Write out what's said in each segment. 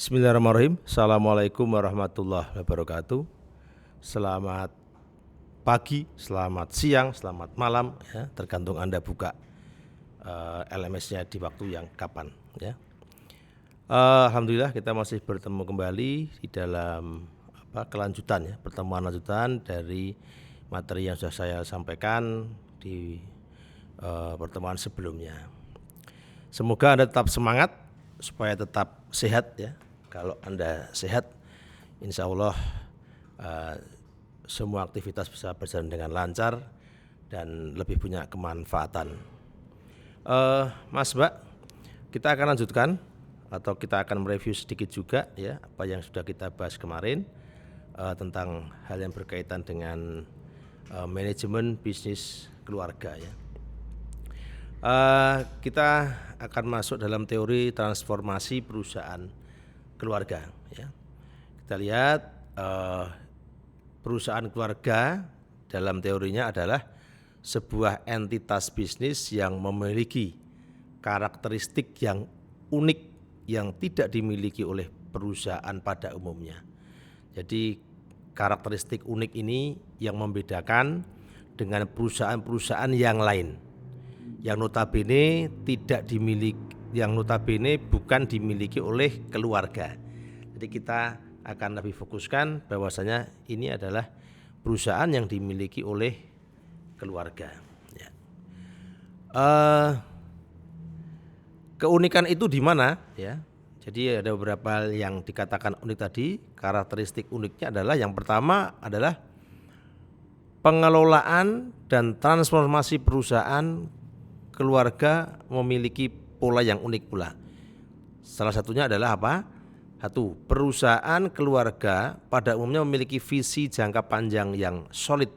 Bismillahirrahmanirrahim. Assalamualaikum warahmatullahi wabarakatuh. Selamat pagi, selamat siang, selamat malam ya, tergantung Anda buka LMS-nya di waktu yang kapan ya. Alhamdulillah kita masih bertemu kembali di dalam kelanjutan ya, pertemuan lanjutan dari materi yang sudah saya sampaikan di pertemuan sebelumnya. Semoga Anda tetap semangat supaya tetap sehat ya. Kalau Anda sehat, insya Allah semua aktivitas bisa berjalan dengan lancar dan lebih punya kemanfaatan. Mas Mbak, kita akan lanjutkan atau kita akan mereview sedikit juga ya apa yang sudah kita bahas kemarin tentang hal yang berkaitan dengan manajemen bisnis keluarga ya. Kita akan masuk dalam teori transformasi perusahaan keluarga ya. Kita lihat perusahaan keluarga dalam teorinya adalah sebuah entitas bisnis yang memiliki karakteristik yang unik yang tidak dimiliki oleh perusahaan pada umumnya. Jadi karakteristik unik ini yang membedakan dengan perusahaan-perusahaan yang lain, yang notabene tidak dimiliki, yang notabene bukan dimiliki oleh keluarga. Jadi kita akan lebih fokuskan bahwasanya ini adalah perusahaan yang dimiliki oleh keluarga. Ya. Keunikan itu di mana? Ya. Jadi ada beberapa hal yang dikatakan unik tadi. Karakteristik uniknya adalah yang pertama adalah pengelolaan dan transformasi perusahaan keluarga memiliki pola yang unik pula. Salah satunya adalah apa? Satu, perusahaan keluarga pada umumnya memiliki visi jangka panjang yang solid.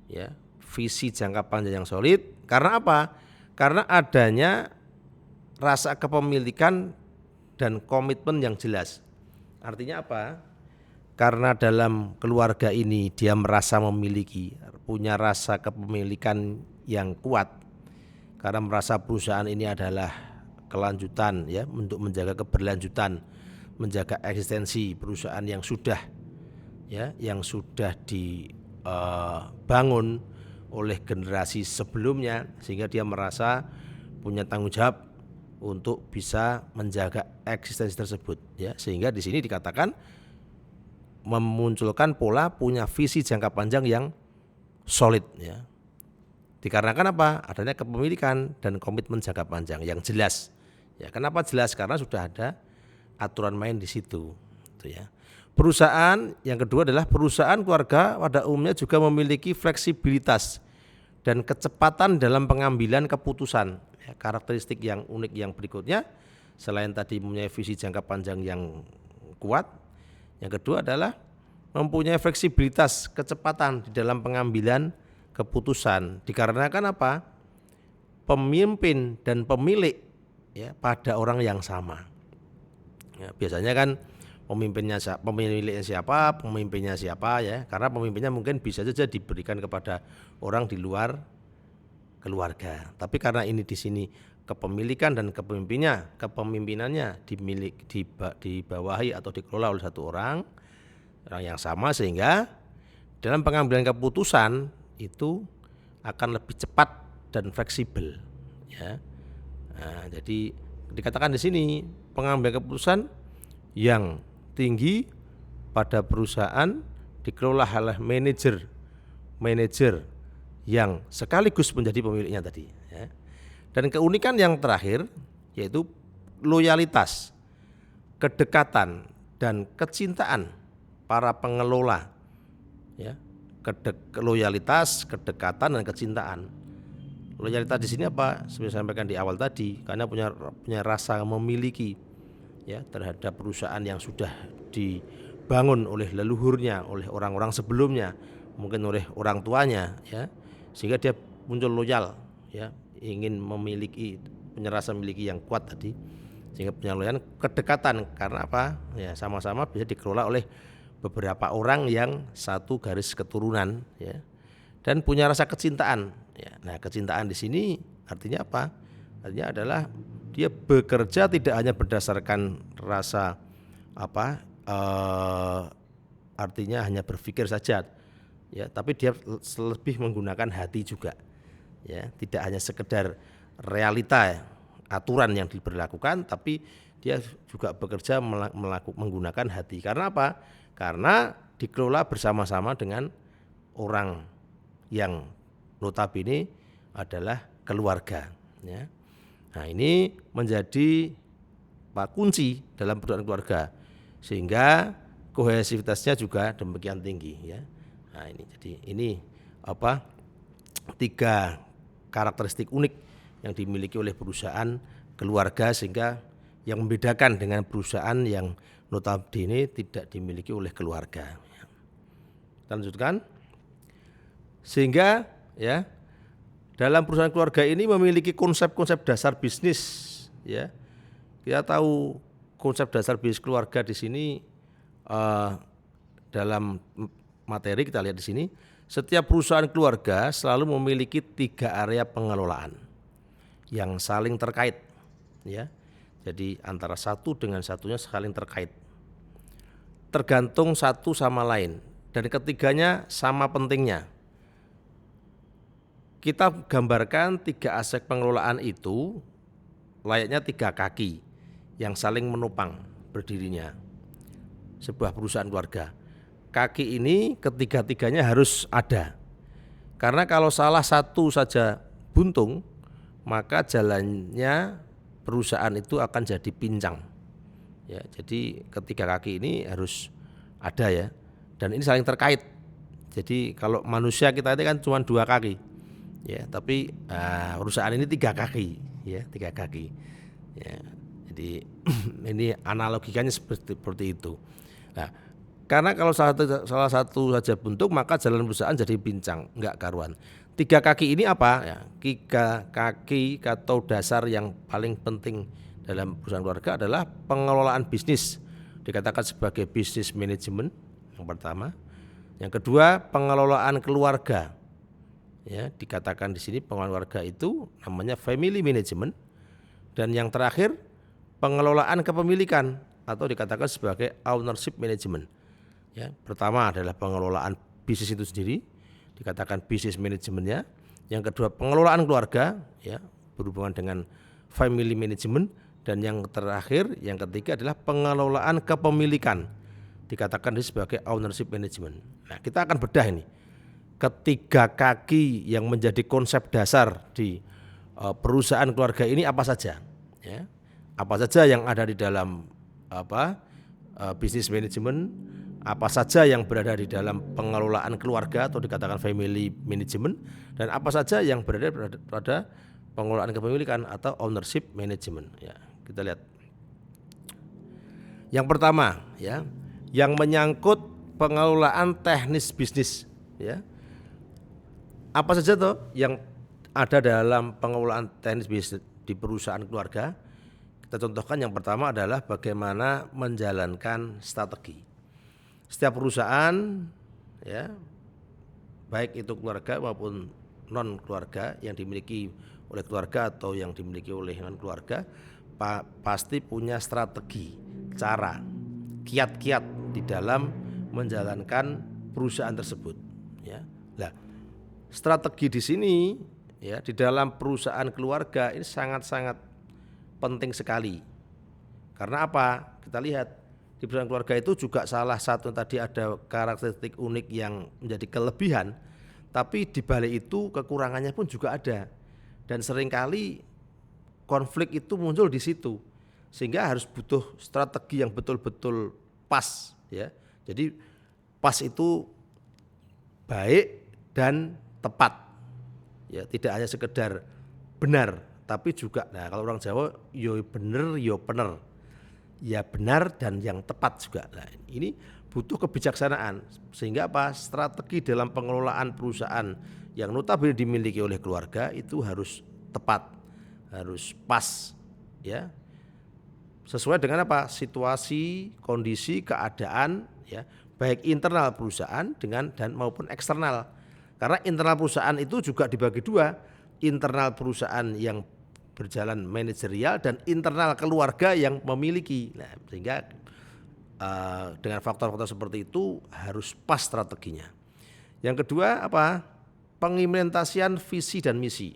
Ya, visi jangka panjang yang solid. Karena apa? Karena adanya rasa kepemilikan dan komitmen yang jelas. Artinya apa? Karena dalam keluarga ini dia merasa memiliki, punya rasa kepemilikan yang kuat. Karena merasa perusahaan ini adalah kelanjutan ya, untuk menjaga keberlanjutan, menjaga eksistensi perusahaan yang sudah dibangun oleh generasi sebelumnya, sehingga dia merasa punya tanggung jawab untuk bisa menjaga eksistensi tersebut ya. Sehingga di sini dikatakan memunculkan pola punya visi jangka panjang yang solid ya. Dikarenakan apa? Adanya kepemilikan dan komitmen jangka panjang yang jelas. Ya, kenapa jelas? Karena sudah ada aturan main di situ. Itu ya. Perusahaan yang kedua adalah perusahaan keluarga pada umumnya juga memiliki fleksibilitas dan kecepatan dalam pengambilan keputusan. Ya, karakteristik yang unik yang berikutnya, selain tadi mempunyai visi jangka panjang yang kuat, yang kedua adalah mempunyai fleksibilitas, kecepatan di dalam pengambilan keputusan. Dikarenakan apa? Pemimpin dan pemilik ya pada orang yang sama. Ya, biasanya kan pemimpinnya siapa, pemimpinnya siapa ya. Karena pemimpinnya mungkin bisa saja diberikan kepada orang di luar keluarga. Tapi karena ini di sini kepemilikan dan kepemimpinannya dibawahi atau dikelola oleh satu orang yang sama, sehingga dalam pengambilan keputusan itu akan lebih cepat dan fleksibel ya. Nah, jadi dikatakan di sini pengambilan keputusan yang tinggi pada perusahaan dikelola oleh manajer yang sekaligus menjadi pemiliknya tadi ya. Dan keunikan yang terakhir yaitu loyalitas, kedekatan dan kecintaan para pengelola ya. Loyalitas, kedekatan dan kecintaan. Loyalitas di sini apa? Seperti saya sampaikan di awal tadi, karena punya rasa memiliki ya terhadap perusahaan yang sudah dibangun oleh leluhurnya, oleh orang-orang sebelumnya, mungkin oleh orang tuanya ya. Sehingga dia muncul loyal ya, ingin memiliki, punya rasa memiliki yang kuat tadi. Sehingga punya loyal, kedekatan karena apa? Ya sama-sama bisa dikelola oleh beberapa orang yang satu garis keturunan ya, dan punya rasa kecintaan ya. Nah, kecintaan di sini artinya apa? Artinya adalah dia bekerja tidak hanya berdasarkan rasa artinya hanya berpikir saja, ya, tapi dia lebih menggunakan hati juga, ya, tidak hanya sekedar realita aturan yang diberlakukan, tapi dia juga bekerja menggunakan hati. Karena apa? Karena dikelola bersama-sama dengan orang yang notabene adalah keluarga, ya. Nah, ini menjadi kunci dalam perusahaan keluarga, sehingga kohesivitasnya juga demikian tinggi, ya. Nah, ini 3 karakteristik unik yang dimiliki oleh perusahaan keluarga, sehingga yang membedakan dengan perusahaan yang notabene tidak dimiliki oleh keluarga. Kita lanjutkan. Sehingga, ya, dalam perusahaan keluarga ini memiliki konsep-konsep dasar bisnis, ya. Kita tahu konsep dasar bisnis keluarga di sini dalam materi kita lihat di sini, setiap perusahaan keluarga selalu memiliki 3 area pengelolaan yang saling terkait, ya. Jadi antara satu dengan satunya saling terkait, tergantung satu sama lain, dan ketiganya sama pentingnya. Kita gambarkan 3 aspek pengelolaan itu layaknya 3 kaki yang saling menopang berdirinya sebuah perusahaan keluarga. Kaki ini ketiga-tiganya harus ada, karena kalau salah satu saja buntung, maka jalannya perusahaan itu akan jadi pincang, ya. Jadi ketiga kaki ini harus ada, ya, dan ini saling terkait. Jadi kalau manusia kita itu kan cuma 2 kaki, ya, tapi perusahaan ini 3 kaki, ya, 3 kaki, ya. Jadi ini analogikanya seperti itu. Nah, karena kalau salah satu saja buntung, maka jalan perusahaan jadi pincang, enggak karuan. 3 kaki ini apa? Ya, 3 kaki atau dasar yang paling penting dalam perusahaan keluarga adalah pengelolaan bisnis, dikatakan sebagai business management yang pertama. Yang kedua, pengelolaan keluarga, ya, dikatakan di sini pengelolaan keluarga itu namanya family management. Dan yang terakhir, pengelolaan kepemilikan atau dikatakan sebagai ownership management. Ya, pertama adalah pengelolaan bisnis itu sendiri, dikatakan bisnis manajemennya. Yang kedua, pengelolaan keluarga, ya, berhubungan dengan family management. Dan yang terakhir, yang ketiga adalah pengelolaan kepemilikan, dikatakan sebagai ownership management. Nah, kita akan bedah ini ketiga kaki yang menjadi konsep dasar di perusahaan keluarga ini apa saja, ya. Apa saja yang ada di dalam bisnis manajemen, apa saja yang berada di dalam pengelolaan keluarga atau dikatakan family management, dan apa saja yang berada pada pengelolaan kepemilikan atau ownership management, ya. Kita lihat. Yang pertama, ya, yang menyangkut pengelolaan teknis bisnis, ya. Apa saja toh yang ada dalam pengelolaan teknis bisnis di perusahaan keluarga? Kita contohkan, yang pertama adalah bagaimana menjalankan strategi. Setiap perusahaan, ya, baik itu keluarga maupun non keluarga, yang dimiliki oleh keluarga atau yang dimiliki oleh non keluarga, pasti punya strategi, cara, kiat-kiat di dalam menjalankan perusahaan tersebut, ya. Nah, strategi di sini, ya, di dalam perusahaan keluarga ini sangat-sangat penting sekali. Karena apa? Kita lihat di perusahaan keluarga itu juga salah satu tadi ada karakteristik unik yang menjadi kelebihan, tapi di balik itu kekurangannya pun juga ada. Dan seringkali konflik itu muncul di situ, sehingga harus butuh strategi yang betul-betul pas, ya. Jadi pas itu baik dan tepat, ya, tidak hanya sekedar benar, tapi juga, nah, kalau orang Jawa yo bener yo bener, ya, benar dan yang tepat juga. Nah, ini butuh kebijaksanaan, sehingga apa? Strategi dalam pengelolaan perusahaan yang notabene dimiliki oleh keluarga itu harus tepat, harus pas, ya, sesuai dengan apa? Situasi, kondisi, keadaan, ya, baik internal perusahaan dengan dan maupun eksternal. Karena internal perusahaan itu juga dibagi 2, internal perusahaan yang berjalan manajerial dan internal keluarga yang memiliki. Nah, sehingga dengan faktor-faktor seperti itu harus pas strateginya. Yang kedua apa? Pengimplementasian visi dan misi.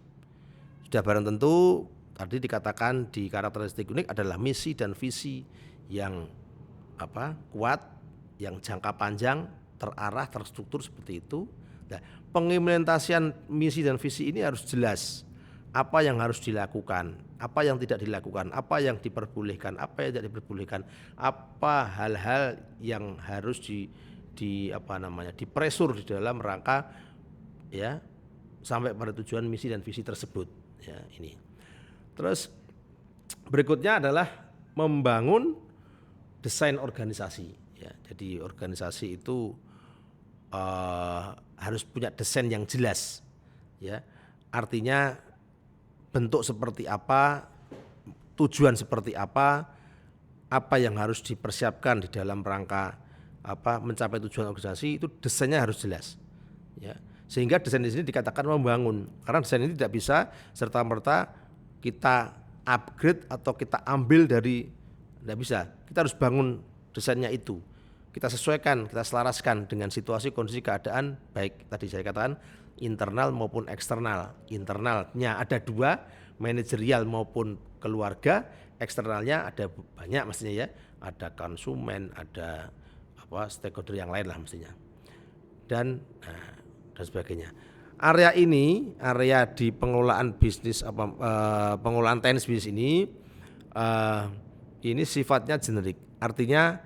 Sudah barang tentu tadi dikatakan di karakteristik unik adalah misi dan visi yang kuat, yang jangka panjang, terarah, terstruktur seperti itu. Nah, pengimplementasian misi dan visi ini harus jelas. Apa yang harus dilakukan, apa yang tidak dilakukan, apa yang diperbolehkan, apa yang tidak diperbolehkan, apa hal-hal yang harus dipresur di dalam rangka ya sampai pada tujuan misi dan visi tersebut ya ini. Terus berikutnya adalah membangun desain organisasi ya. Jadi organisasi itu harus punya desain yang jelas ya. Artinya bentuk seperti apa, tujuan seperti apa yang harus dipersiapkan di dalam rangka mencapai tujuan organisasi, itu desainnya harus jelas ya. Sehingga desain di sini dikatakan membangun, karena desain ini tidak bisa serta-merta kita upgrade atau kita ambil dari, tidak bisa. Kita harus bangun desainnya itu, kita sesuaikan, kita selaraskan dengan situasi, kondisi, keadaan, baik tadi saya katakan internal maupun eksternal. Internalnya ada dua, manajerial maupun keluarga. Eksternalnya ada banyak mestinya ya, ada konsumen, ada stakeholder yang lain lah mestinya, dan sebagainya. Area ini, area di pengelolaan bisnis pengelolaan tenis bisnis ini sifatnya generik. Artinya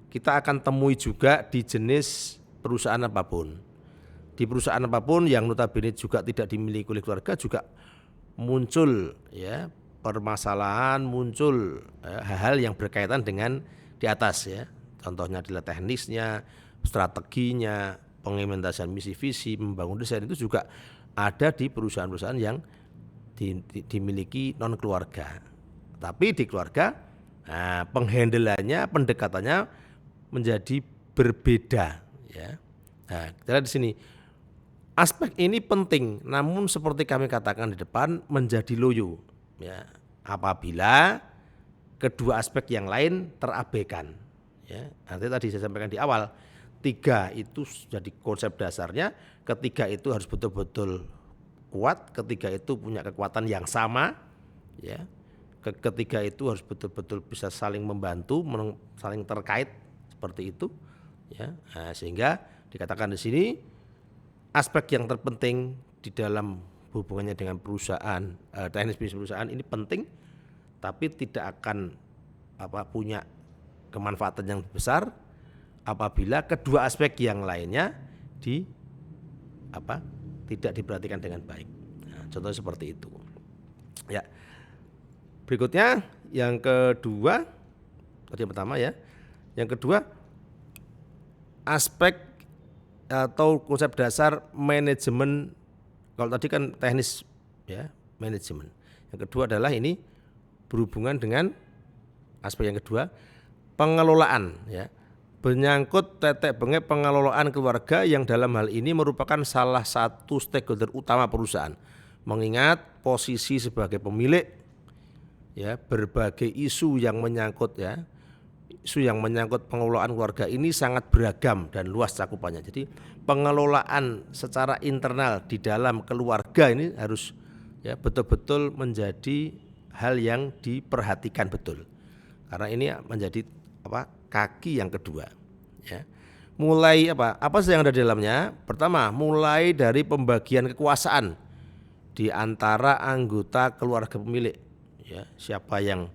kita akan temui juga di jenis perusahaan apapun. Di perusahaan apapun yang notabene juga tidak dimiliki oleh keluarga juga muncul ya permasalahan, muncul hal-hal yang berkaitan dengan di atas ya. Contohnya adalah teknisnya, strateginya, pengimplementasian misi visi, membangun desain, itu juga ada di perusahaan-perusahaan yang dimiliki non keluarga. Tapi di keluarga penghandelannya, pendekatannya menjadi berbeda ya. Nah, kita lihat di sini. Aspek ini penting, namun seperti kami katakan di depan menjadi loyo ya, apabila kedua aspek yang lain terabaikan ya. Nanti tadi saya sampaikan di awal, 3 itu jadi konsep dasarnya, ketiga itu harus betul-betul kuat, ketiga itu punya kekuatan yang sama ya. Ketiga itu harus betul-betul bisa saling membantu, saling terkait seperti itu ya. Nah, sehingga dikatakan di sini aspek yang terpenting di dalam hubungannya dengan perusahaan, teknis bisnis perusahaan ini penting, tapi tidak akan punya kemanfaatan yang besar apabila kedua aspek yang lainnya tidak diperhatikan dengan baik. Nah, contohnya seperti itu. Ya. Berikutnya yang kedua, tadi yang pertama ya. Yang kedua, aspek atau konsep dasar manajemen. Kalau tadi kan teknis ya, manajemen. Yang kedua adalah ini berhubungan dengan aspek yang kedua, pengelolaan ya. Menyangkut tetek bengek pengelolaan keluarga yang dalam hal ini merupakan salah satu stakeholder utama perusahaan. Mengingat posisi sebagai pemilik ya, berbagai isu yang menyangkut ya, isu yang menyangkut pengelolaan keluarga ini sangat beragam dan luas cakupannya. Jadi pengelolaan secara internal di dalam keluarga ini harus ya betul-betul menjadi hal yang diperhatikan betul. Karena ini menjadi kaki yang kedua ya. Mulai apa sih yang ada di dalamnya? Pertama, mulai dari pembagian kekuasaan di antara anggota keluarga pemilik ya, siapa yang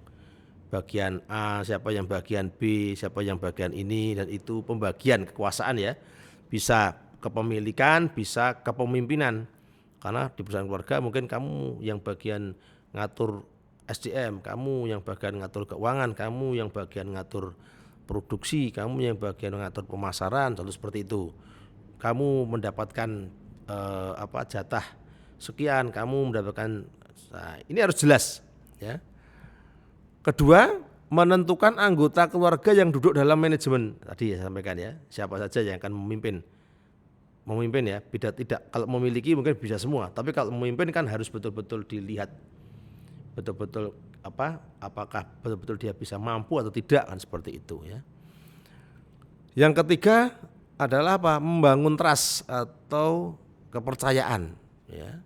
bagian A, siapa yang bagian B, siapa yang bagian ini dan itu, pembagian kekuasaan ya. Bisa kepemilikan, bisa kepemimpinan. Karena di perusahaan keluarga mungkin kamu yang bagian ngatur SDM, kamu yang bagian ngatur keuangan, kamu yang bagian ngatur produksi, kamu yang bagian ngatur pemasaran, contoh seperti itu. Kamu mendapatkan jatah sekian, kamu mendapatkan. Nah, ini harus jelas ya. Kedua, menentukan anggota keluarga yang duduk dalam manajemen. Tadi saya sampaikan ya, siapa saja yang akan memimpin ya. Tidak kalau memiliki mungkin bisa semua, tapi kalau memimpin kan harus betul-betul dilihat betul-betul apakah betul-betul dia bisa mampu atau tidak, kan seperti itu ya. Yang ketiga adalah membangun trust atau kepercayaan ya.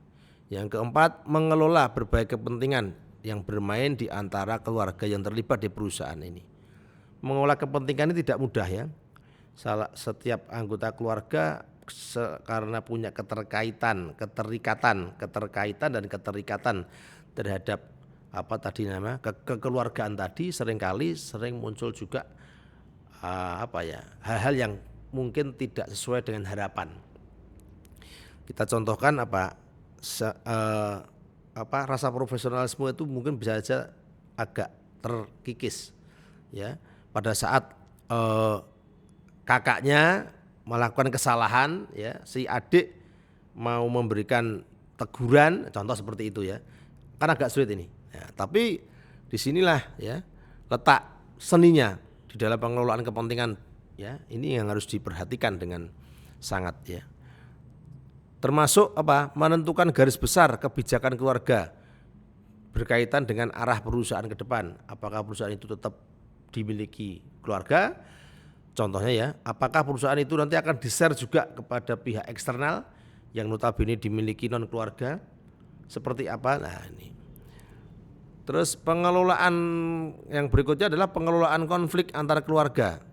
Yang keempat, mengelola berbagai kepentingan yang bermain di antara keluarga yang terlibat di perusahaan ini. Mengelola kepentingan ini tidak mudah ya. Setiap anggota keluarga karena punya keterkaitan dan keterikatan terhadap kekeluargaan tadi, sering muncul juga hal-hal yang mungkin tidak sesuai dengan harapan. Kita contohkan rasa profesionalisme itu mungkin bisa saja agak terkikis ya pada saat kakaknya melakukan kesalahan ya, si adik mau memberikan teguran, contoh seperti itu ya, kan agak sulit ini ya, tapi disinilah ya letak seninya di dalam pengelolaan kepentingan ya, ini yang harus diperhatikan dengan sangat ya. Termasuk menentukan garis besar kebijakan keluarga berkaitan dengan arah perusahaan ke depan. Apakah perusahaan itu tetap dimiliki keluarga? Contohnya ya, apakah perusahaan itu nanti akan di-share juga kepada pihak eksternal yang notabene dimiliki non keluarga? Seperti apa? Nah ini. Terus pengelolaan yang berikutnya adalah pengelolaan konflik antar keluarga.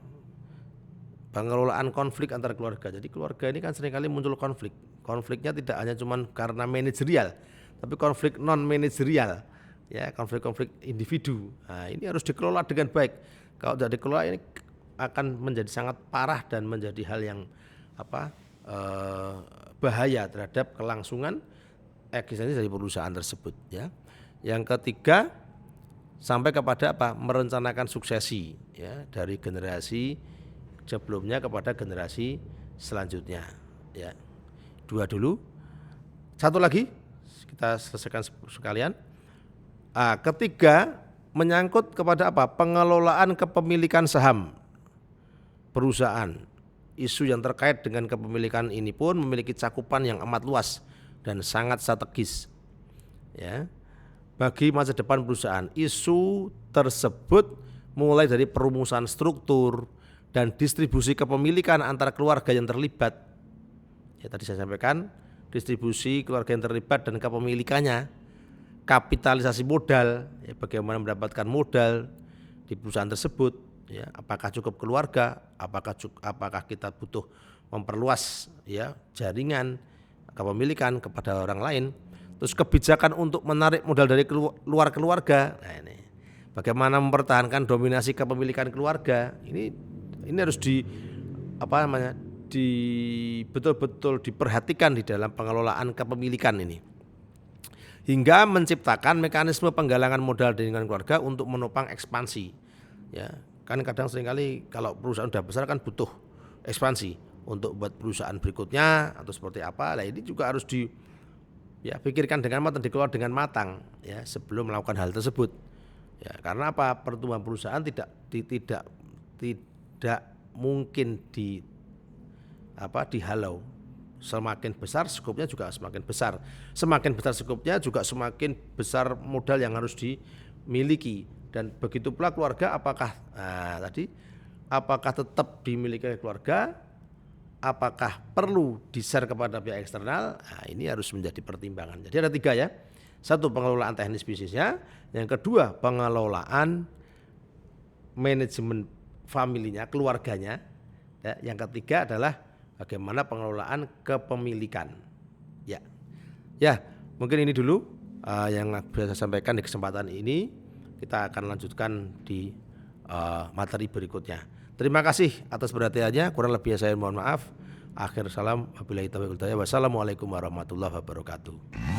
Pengelolaan konflik antar keluarga. Jadi keluarga ini kan seringkali muncul konflik. Konfliknya tidak hanya cuma karena manajerial, tapi konflik non manajerial, ya konflik-konflik individu. Nah, ini harus dikelola dengan baik. Kalau tidak dikelola ini akan menjadi sangat parah dan menjadi hal yang bahaya terhadap kelangsungan eksistensi dari perusahaan tersebut. Ya. Yang ketiga, sampai kepada merencanakan suksesi ya dari generasi sebelumnya kepada generasi selanjutnya. Ya. 2 dulu, 1 lagi kita selesaikan sekalian. Ketiga, menyangkut kepada pengelolaan kepemilikan saham perusahaan. Isu yang terkait dengan kepemilikan ini pun memiliki cakupan yang amat luas dan sangat strategis ya bagi masa depan perusahaan. Isu tersebut mulai dari perumusan struktur dan distribusi kepemilikan antara keluarga yang terlibat. Ya, tadi saya sampaikan distribusi keluarga yang terlibat dan kepemilikannya, kapitalisasi modal, ya, bagaimana mendapatkan modal di perusahaan tersebut, ya, apakah cukup keluarga, apakah kita butuh memperluas ya jaringan kepemilikan kepada orang lain, terus kebijakan untuk menarik modal dari luar keluarga. Nah, ini bagaimana mempertahankan dominasi kepemilikan keluarga, ini harus betul-betul diperhatikan di dalam pengelolaan kepemilikan ini, hingga menciptakan mekanisme penggalangan modal dari lingkungan keluarga untuk menopang ekspansi. Ya, kan kadang seringkali kalau perusahaan sudah besar kan butuh ekspansi untuk buat perusahaan berikutnya atau seperti apa. Nah, ini juga harus pikirkan dengan matang, dikelola dengan matang ya sebelum melakukan hal tersebut. Ya, karena pertumbuhan perusahaan tidak mungkin dihalau. Semakin besar skopnya juga semakin besar. Semakin besar skopnya juga semakin besar modal yang harus dimiliki. Dan begitu pula keluarga, apakah tetap dimiliki oleh keluarga, apakah perlu di-share kepada pihak eksternal. Nah, ini harus menjadi pertimbangan. Jadi ada 3 ya. 1, pengelolaan teknis bisnisnya. Yang kedua, pengelolaan manajemen familinya, keluarganya. Ya, yang ketiga adalah bagaimana pengelolaan kepemilikan. Ya, mungkin ini dulu yang bisa saya sampaikan di kesempatan ini. Kita akan lanjutkan di materi berikutnya. Terima kasih atas perhatiannya. Kurang lebihnya saya mohon maaf. Akhir salam. Wabillahi taufiq wal hidayah. Wassalamualaikum warahmatullahi wabarakatuh.